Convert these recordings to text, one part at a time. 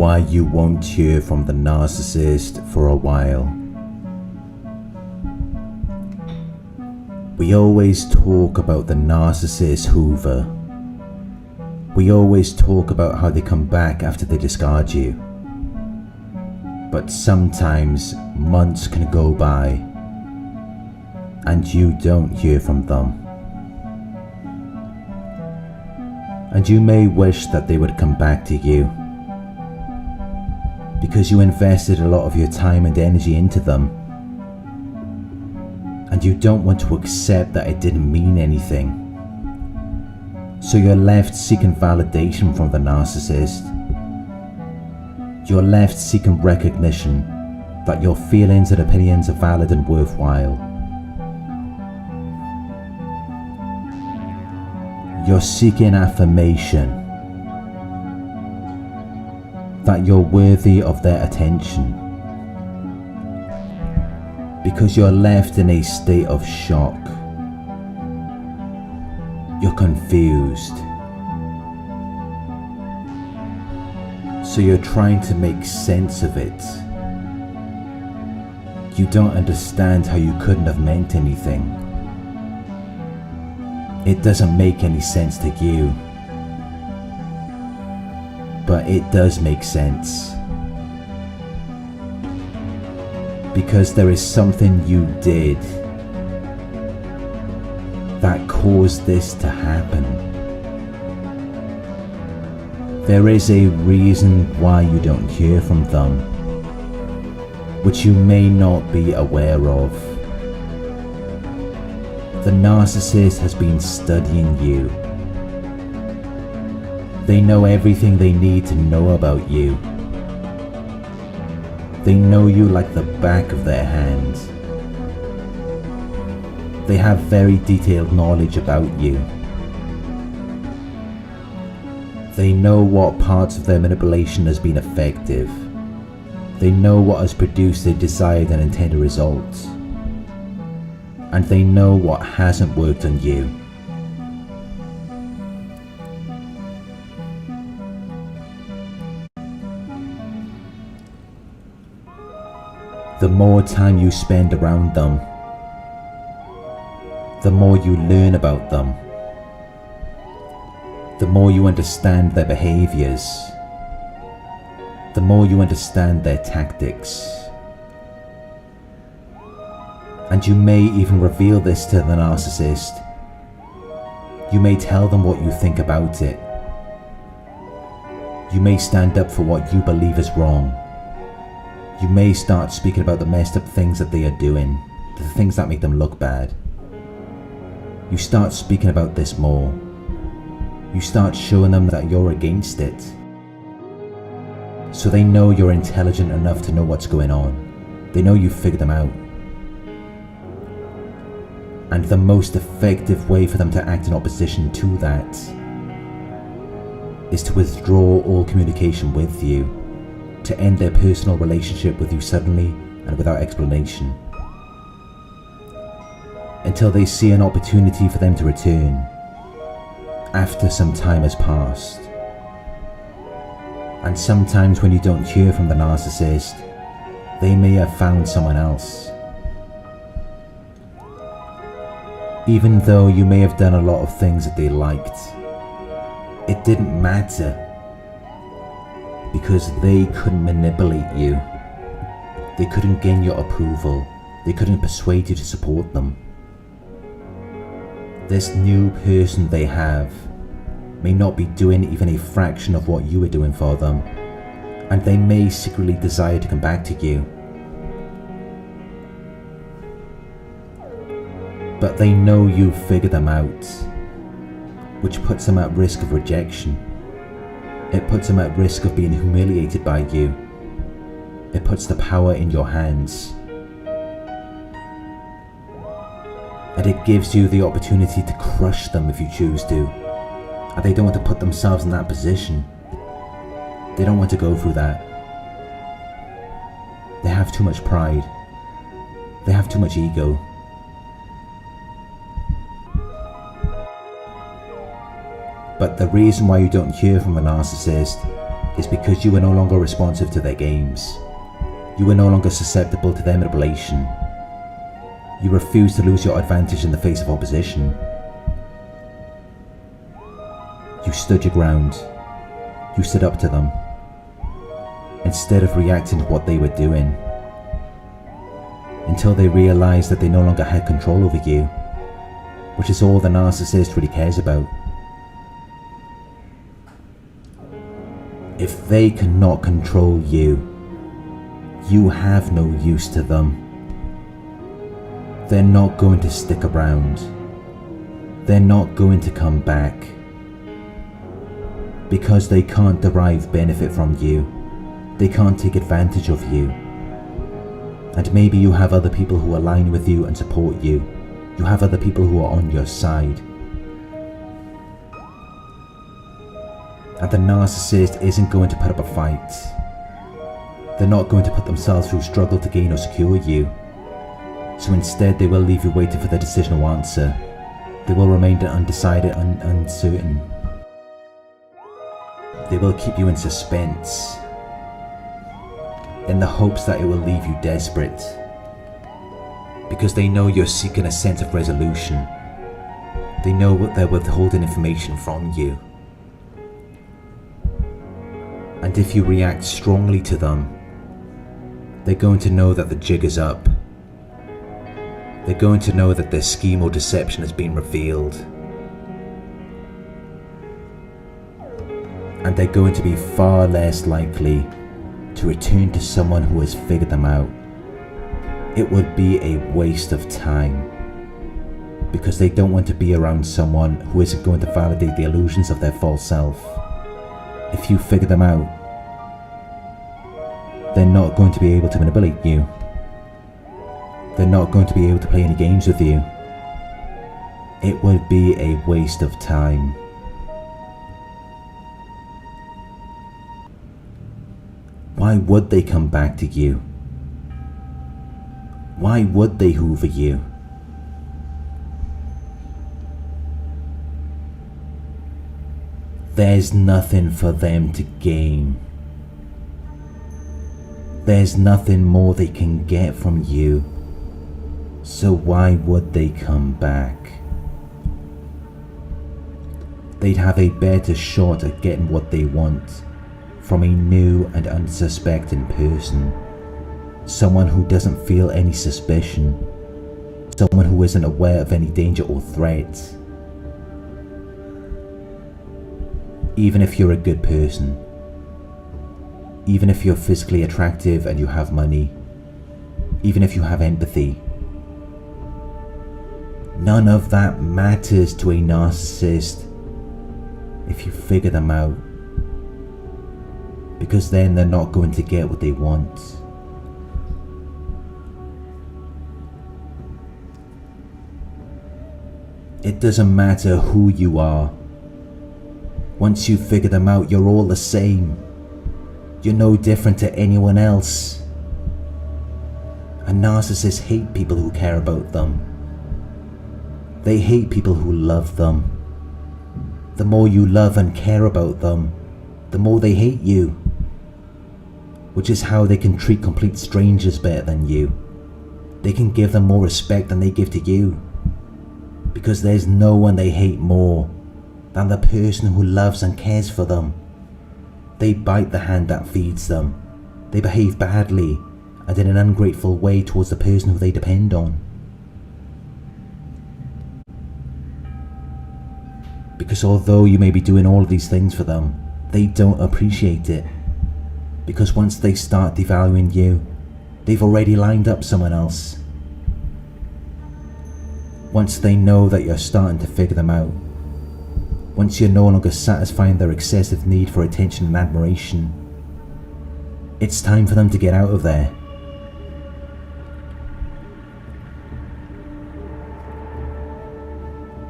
why you won't hear from the narcissist for a while. We always talk about the narcissist Hoover. We always talk about how they come back after they discard you. But sometimes months can go by and you don't hear from them. And you may wish that they would come back to you because you invested a lot of your time and energy into them, and you don't want to accept that it didn't mean anything. So you're left seeking validation from the narcissist. You're left seeking recognition that your feelings and opinions are valid and worthwhile. You're seeking affirmation that you're worthy of their attention, because you're left in a state of shock. You're confused. So you're trying to make sense of it. You don't understand how you couldn't have meant anything. It doesn't make any sense to you. But it does make sense. Because there is something you did that caused this to happen. There is a reason why you don't hear from them, which you may not be aware of. The narcissist has been studying you. They know everything they need to know about you. They know you like the back of their hand. They have very detailed knowledge about you. They know what parts of their manipulation has been effective. They know what has produced their desired and intended results. And they know what hasn't worked on you. The more time you spend around them, the more you learn about them, the more you understand their behaviors, the more you understand their tactics. And you may even reveal this to the narcissist. You may tell them what you think about it. You may stand up for what you believe is wrong. You may start speaking about the messed up things that they are doing, the things that make them look bad. You start speaking about this more. You start showing them that you're against it. So they know you're intelligent enough to know what's going on. They know you figured them out. And the most effective way for them to act in opposition to that is to withdraw all communication with you, to end their personal relationship with you suddenly and without explanation, until they see an opportunity for them to return after some time has passed. And sometimes when you don't hear from the narcissist, they may have found someone else. Even though you may have done a lot of things that they liked, it didn't matter, because they couldn't manipulate you. They couldn't gain your approval. They couldn't persuade you to support them. This new person they have may not be doing even a fraction of what you were doing for them, and they may secretly desire to come back to you. But they know you've figured them out, which puts them at risk of rejection. It puts them at risk of being humiliated by you. It puts the power in your hands. And it gives you the opportunity to crush them if you choose to. And they don't want to put themselves in that position. They don't want to go through that. They have too much pride. They have too much ego. But the reason why you don't hear from a narcissist is because you are no longer responsive to their games. You are no longer susceptible to their manipulation. You refuse to lose your advantage in the face of opposition. You stood your ground. You stood up to them, instead of reacting to what they were doing, until they realized that they no longer had control over you, which is all the narcissist really cares about. If they cannot control you, you have no use to them. They're not going to stick around. They're not going to come back. Because they can't derive benefit from you. They can't take advantage of you. And maybe you have other people who align with you and support you. You have other people who are on your side. And the narcissist isn't going to put up a fight. They're not going to put themselves through struggle to gain or secure you. So instead they will leave you waiting for the decisional answer. They will remain undecided and uncertain. They will keep you in suspense, in the hopes that it will leave you desperate, because they know you're seeking a sense of resolution. They know what they're withholding information from you. And if you react strongly to them, they're going to know that the jig is up. They're going to know that their scheme or deception has been revealed. And they're going to be far less likely to return to someone who has figured them out. It would be a waste of time, because they don't want to be around someone who isn't going to validate the illusions of their false self. If you figure them out, they're not going to be able to manipulate you. They're not going to be able to play any games with you. It would be a waste of time. Why would they come back to you? Why would they hoover you? There's nothing for them to gain. There's nothing more they can get from you. So why would they come back? They'd have a better shot at getting what they want from a new and unsuspecting person. Someone who doesn't feel any suspicion. Someone who isn't aware of any danger or threat. Even if you're a good person, even if you're physically attractive and you have money, even if you have empathy, none of that matters to a narcissist if you figure them out, because then they're not going to get what they want. It doesn't matter who you are. Once you figure them out, you're all the same. You're no different to anyone else. And narcissists hate people who care about them. They hate people who love them. The more you love and care about them, the more they hate you. Which is how they can treat complete strangers better than you. They can give them more respect than they give to you. Because there's no one they hate more than the person who loves and cares for them. They bite the hand that feeds them. They behave badly and in an ungrateful way towards the person who they depend on. Because although you may be doing all of these things for them, they don't appreciate it. Because once they start devaluing you, they've already lined up someone else. Once they know that you're starting to figure them out, once you're no longer satisfying their excessive need for attention and admiration, it's time for them to get out of there.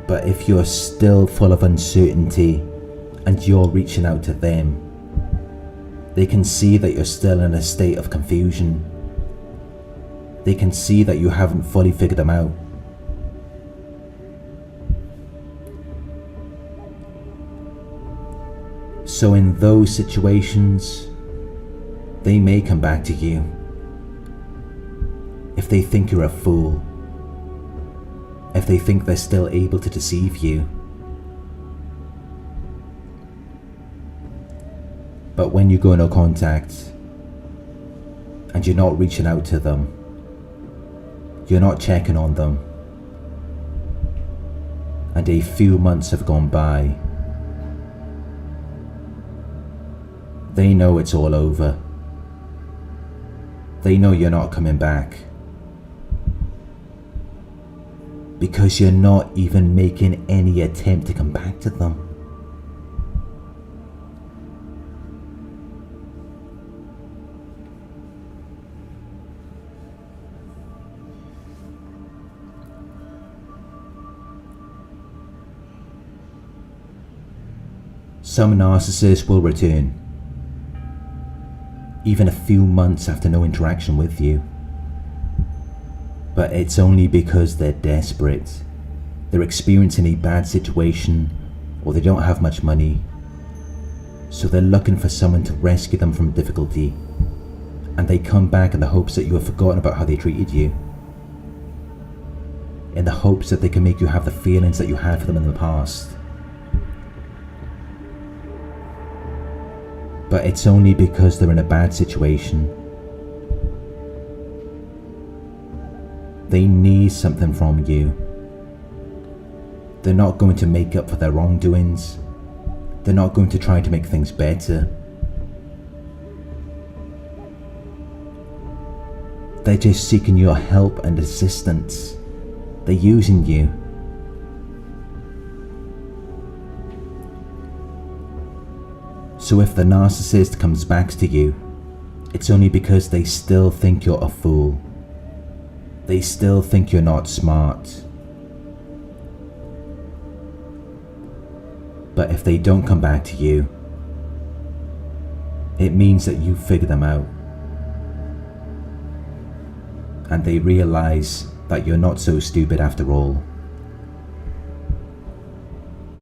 But if you're still full of uncertainty and you're reaching out to them, they can see that you're still in a state of confusion. They can see that you haven't fully figured them out. So in those situations, they may come back to you if they think you're a fool, if they think they're still able to deceive you. But when you go no contact and you're not reaching out to them, you're not checking on them, and a few months have gone by, they know it's all over. They know you're not coming back, because you're not even making any attempt to come back to them. Some narcissists will return, even a few months after no interaction with you. But it's only because they're desperate. They're experiencing a bad situation, or they don't have much money. So they're looking for someone to rescue them from difficulty. And they come back in the hopes that you have forgotten about how they treated you. In the hopes that they can make you have the feelings that you had for them in the past. But it's only because they're in a bad situation. They need something from you. They're not going to make up for their wrongdoings. They're not going to try to make things better. They're just seeking your help and assistance. They're using you. So if the narcissist comes back to you, it's only because they still think you're a fool. They still think you're not smart. But if they don't come back to you, it means that you figured them out. And they realize that you're not so stupid after all.